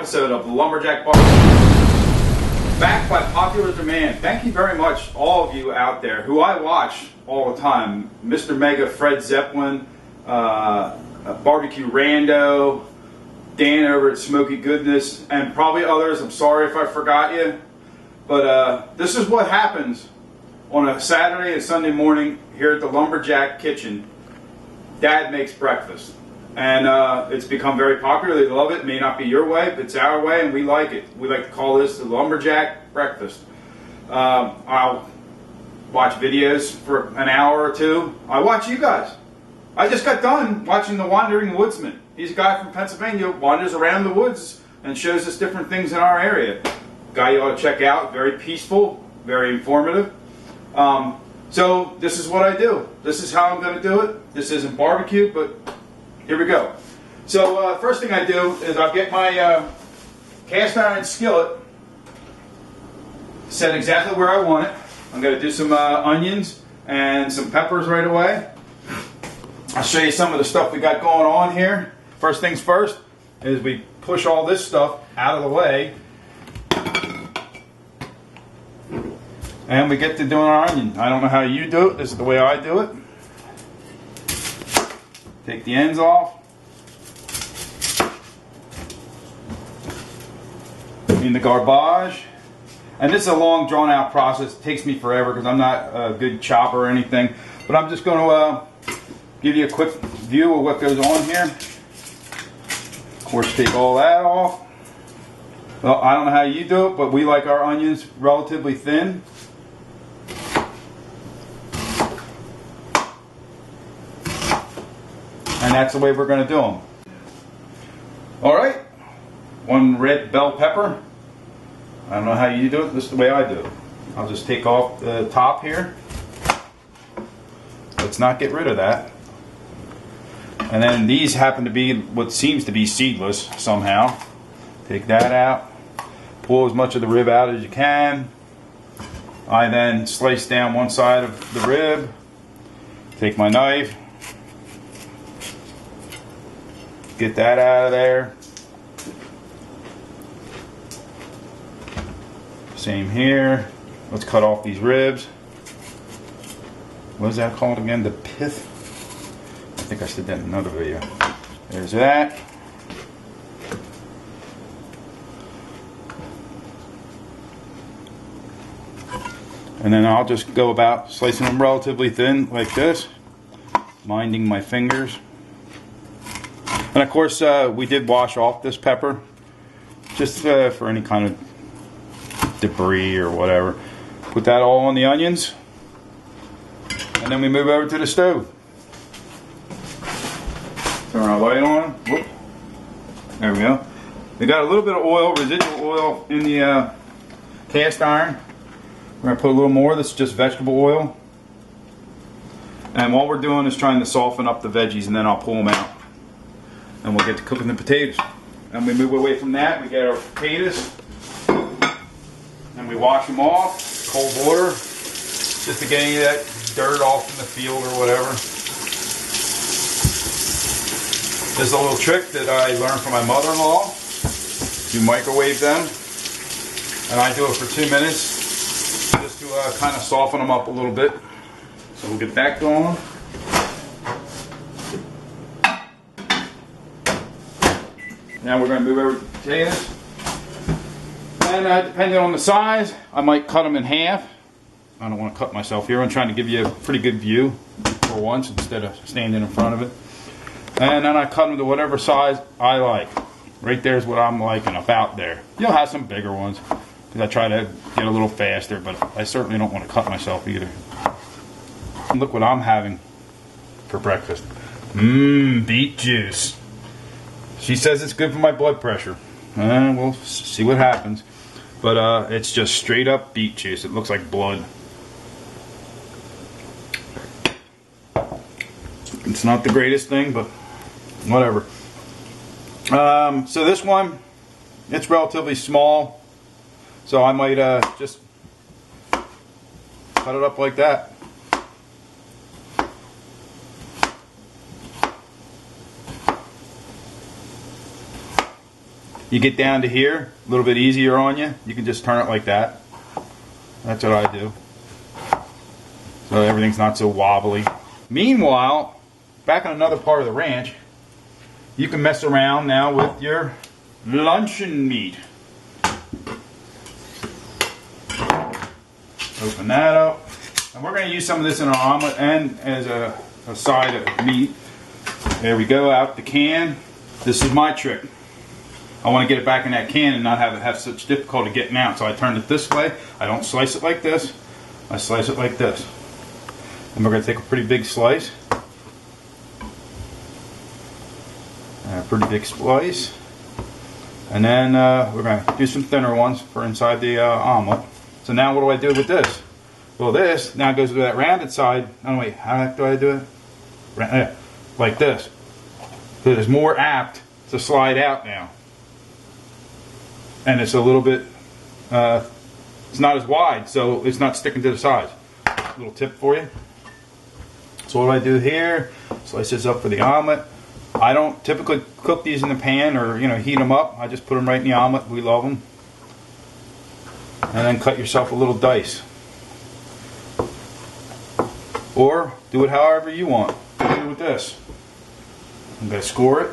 episode of Lumberjack Bar. Back by popular demand. Thank you very much, all of you out there who I watch all the time. Mr. Mega, Fred Zeppelin, Barbecue Rando, Dan over at Smoky Goodness, and probably others. I'm sorry if I forgot you. But this is what happens on a Saturday and Sunday morning here at the Lumberjack Kitchen. Dad makes breakfast. And it's become very popular. They love it. It may not be your way, but it's our way, and we like it. We like to call this the Lumberjack Breakfast. I'll watch videos for an hour or two. I watch you guys. I just got done watching The Wandering Woodsman. He's a guy from Pennsylvania, wanders around the woods and shows us different things in our area. Guy you ought to check out. Very peaceful, very informative. So this is what I do. This is how I'm going to do it. This isn't barbecue, but here we go. So first thing I do is I'll get my cast iron skillet set exactly where I want it. I'm going to do some onions and some peppers right away. I'll show you some of the stuff we got going on here. First things first is we push all this stuff out of the way and we get to doing our onion. I don't know how you do it. This is the way I do it. Take the ends off. In the garbage. And this is a long drawn out process. It takes me forever because I'm not a good chopper or anything. But I'm just going to give you a quick view of what goes on here. Of course, take all that off. Well, I don't know how you do it, but we like our onions relatively thin. And that's the way we're going to do them. Alright, one red bell pepper. I don't know how you do it, this is the way I do it. I'll just take off the top here. Let's not get rid of that. And then these happen to be what seems to be seedless somehow. Take that out. Pull as much of the rib out as you can. I then slice down one side of the rib. Take my knife. Get that out of there. Same here. Let's cut off these ribs. What is that called again? The pith? I think I said that in another video. There's that. And then I'll just go about slicing them relatively thin like this, minding my fingers. And of course, we did wash off this pepper, just for any kind of debris or whatever. Put that all on the onions, and then we move over to the stove. Turn our light on. Whoop. There we go. We got a little bit of oil, residual oil in the cast iron. We're going to put a little more. This is just vegetable oil. And what we're doing is trying to soften up the veggies, and then I'll pull them out. And we'll get to cooking the potatoes. And we move away from that. We get our potatoes. And we wash them off. Cold water. Just to get any of that dirt off in the field or whatever. This is a little trick that I learned from my mother-in-law. You microwave them. And I do it for 2 minutes. Just to kind of soften them up a little bit. So we'll get that going. Now we're going to move over to the potatoes. And depending on the size, I might cut them in half. I don't want to cut myself here. I'm trying to give you a pretty good view for once instead of standing in front of it. And then I cut them to whatever size I like. Right there is what I'm liking, about there. You'll have some bigger ones because I try to get a little faster, but I certainly don't want to cut myself either. And look what I'm having for breakfast. Beet juice. She says it's good for my blood pressure. We'll see what happens. But it's just straight up beet juice. It looks like blood. It's not the greatest thing, but whatever. So this one, it's relatively small. So I might just cut it up like that. you get down to here, a little bit easier on you, you can just turn it like that. That's what I do. So everything's not so wobbly. Meanwhile, back on another part of the ranch, you can mess around now with your luncheon meat. Open that up. And we're going to use some of this in our omelet and as a side of meat. There we go, out the can. This is my trick. I want to get it back in that can and not have such difficulty getting out. So I turn it this way. I don't slice it like this. I slice it like this. And we're going to take a pretty big slice. A pretty big slice. And then we're going to do some thinner ones for inside the omelet. So now what do I do with this? Well, this now goes to that rounded side. Oh wait, how do I do it? Like this. So it's more apt to slide out now. And it's a little bit, it's not as wide, so it's not sticking to the sides. Little tip for you. So what I do here, slice this up for the omelet. I don't typically cook these in the pan or heat them up. I just put them right in the omelet. We love them. And then cut yourself a little dice. Or do it however you want. Do it with this. I'm going to score it.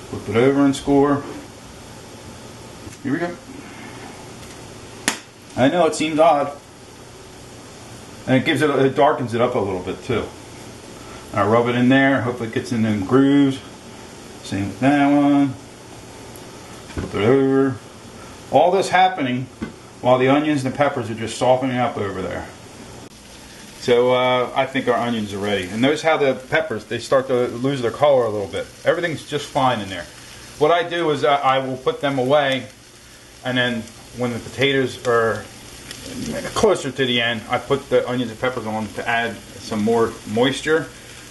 Flip it over and score. Here we go. I know it seems odd. And it darkens it up a little bit too. I rub it in there, hopefully it gets in them grooves. Same with that one. Flip it over. All this happening while the onions and the peppers are just softening up over there. So I think our onions are ready. And notice how the peppers, they start to lose their color a little bit. Everything's just fine in there. What I do is I will put them away, and then when the potatoes are closer to the end, I put the onions and peppers on to add some more moisture,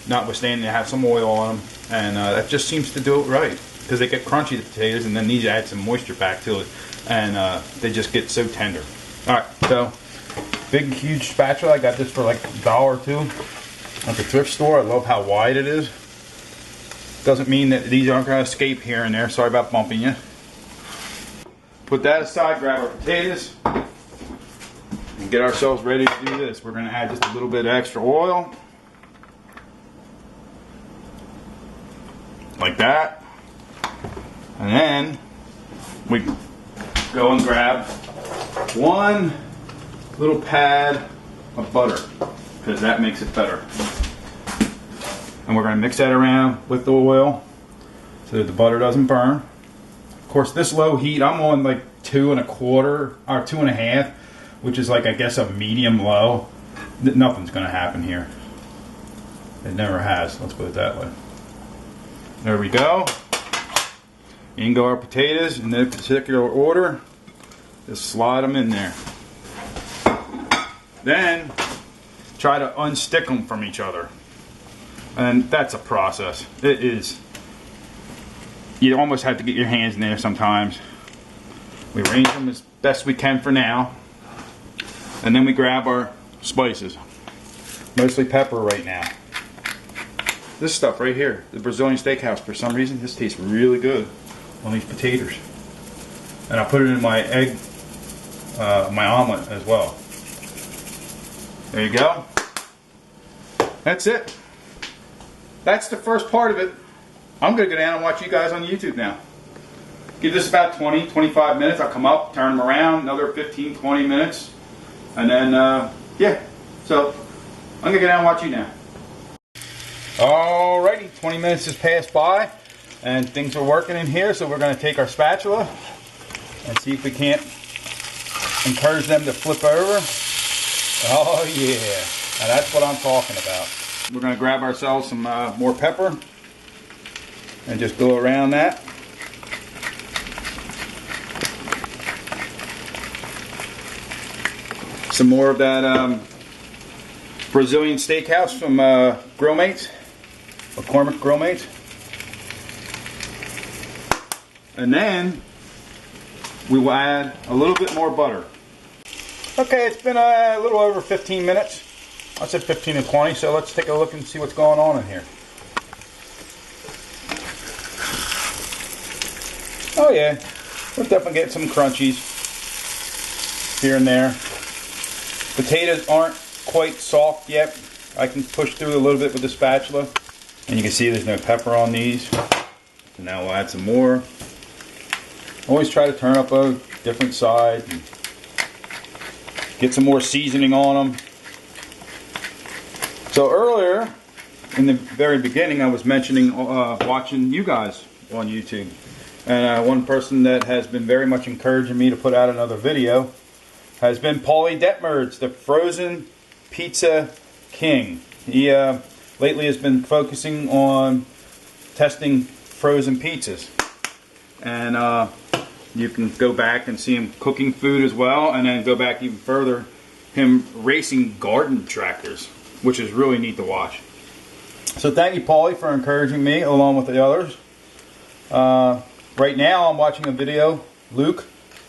notwithstanding they have some oil on them, and that just seems to do it right, because they get crunchy, the potatoes, and then these add some moisture back to it, and they just get so tender. Alright, so big huge spatula. I got this for like $1 or $2 at the thrift store. I love how wide it is. Doesn't mean that these aren't going to escape here and there. Sorry about bumping you. Put that aside, grab our potatoes, and get ourselves ready to do this. We're going to add just a little bit of extra oil. Like that. And then we go and grab one little pad of butter, because that makes it better. And we're going to mix that around with the oil so that the butter doesn't burn. Of course, this low heat, I'm on like 2 1/4 or 2 1/2, which is like, I guess, a medium low. Nothing's going to happen here. It never has. Let's put it that way. There we go. In go our potatoes in no particular order. Just slide them in there. Then try to unstick them from each other. And that's a process. It is. You almost have to get your hands in there sometimes. We arrange them as best we can for now. And then we grab our spices. Mostly pepper right now. This stuff right here, the Brazilian Steakhouse, for some reason, this tastes really good on these potatoes. And I put it in my egg, my omelet as well. There you go. That's it. That's the first part of it. I'm going to go down and watch you guys on YouTube now. Give this about 20, 25 minutes. I'll come up, turn them around, another 15, 20 minutes. And then, yeah. So, I'm going to go down and watch you now. Alrighty, 20 minutes has passed by. And things are working in here. So we're going to take our spatula and see if we can't encourage them to flip over. Oh yeah. Now that's what I'm talking about. We're going to grab ourselves some more pepper and just go around that. Some more of that Brazilian Steakhouse from Grill Mates, McCormick Grill Mates. And then we will add a little bit more butter. Okay, it's been a little over 15 minutes. I said 15 to 20, so let's take a look and see what's going on in here. Oh yeah, we're definitely getting some crunchies here and there. Potatoes aren't quite soft yet. I can push through a little bit with the spatula. And you can see there's no pepper on these. So now we'll add some more. Always try to turn up a different side and get some more seasoning on them. So earlier, in the very beginning, I was mentioning watching you guys on YouTube. And one person that has been very much encouraging me to put out another video has been Paulie Detmers, the frozen pizza king. He lately has been focusing on testing frozen pizzas. And you can go back and see him cooking food as well, and then go back even further, him racing garden tractors, which is really neat to watch. So thank you, Paulie, for encouraging me along with the others. Right now I'm watching a video, Luke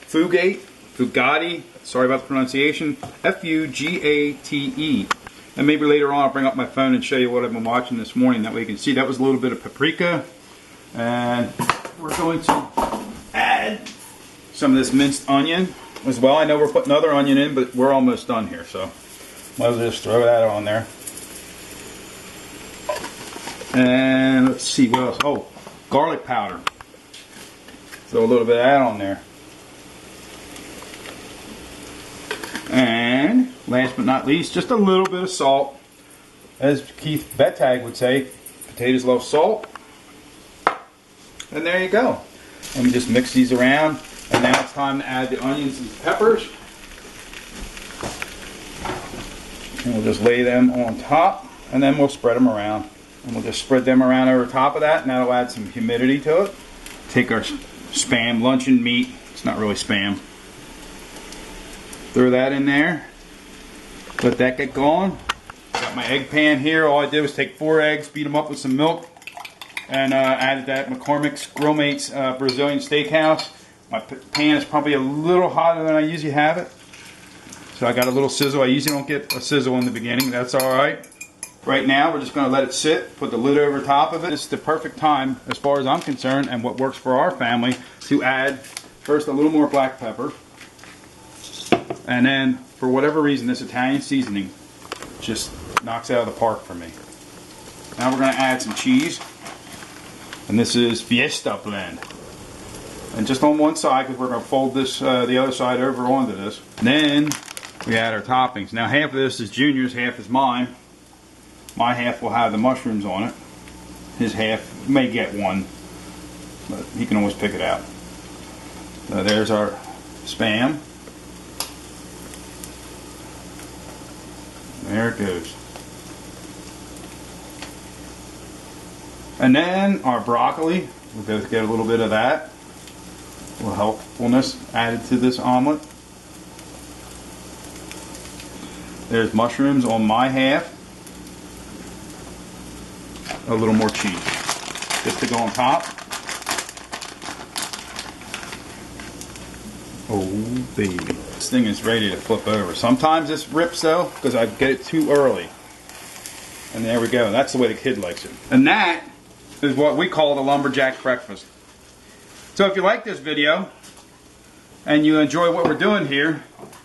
Fugate, sorry about the pronunciation, F-U-G-A-T-E. And maybe later on I'll bring up my phone and show you what I've been watching this morning. That way you can see that was a little bit of paprika. And we're going to add some of this minced onion as well. I know we're putting another onion in, but we're almost done here, so might as well just throw that on there. And let's see what else. Oh, garlic powder. Throw a little bit of that on there. And last but not least, just a little bit of salt. As Keith Bettag would say, potatoes love salt. And there you go. Let me just mix these around. And now it's time to add the onions and peppers. And we'll just lay them on top. And then we'll spread them around. And we'll just spread them around over top of that. And that'll add some humidity to it. Take our Spam luncheon meat. It's not really Spam. Throw that in there. Let that get going. Got my egg pan here. All I did was take 4 eggs, beat them up with some milk, and added that McCormick's Grill Mates Brazilian Steakhouse. My pan is probably a little hotter than I usually have it. So I got a little sizzle. I usually don't get a sizzle in the beginning. That's alright. Right now we're just going to let it sit, put the lid over top of it. It's the perfect time, as far as I'm concerned, and what works for our family, to add first a little more black pepper. And then, for whatever reason, this Italian seasoning just knocks it out of the park for me. Now we're going to add some cheese. And this is Fiesta blend. And just on one side, because we're going to fold this the other side over onto this. And then we add our toppings. Now half of this is Junior's, half is mine. My half will have the mushrooms on it. His half may get one, but he can always pick it out. So there's our Spam. There it goes. And then our broccoli. We'll both get a little bit of that. A little helpfulness added to this omelet. There's mushrooms on my half. A little more cheese just to go on top. Oh baby, this thing is ready to flip over. Sometimes this rips though because I get it too early. And there we go. That's the way the kid likes it. And that is what we call the Lumberjack Breakfast. So if you like this video and you enjoy what we're doing here,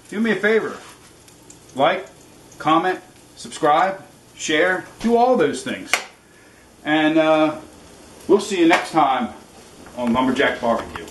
do me a favor. Like, comment, subscribe, share, do all those things. And we'll see you next time on Lumberjack Barbecue.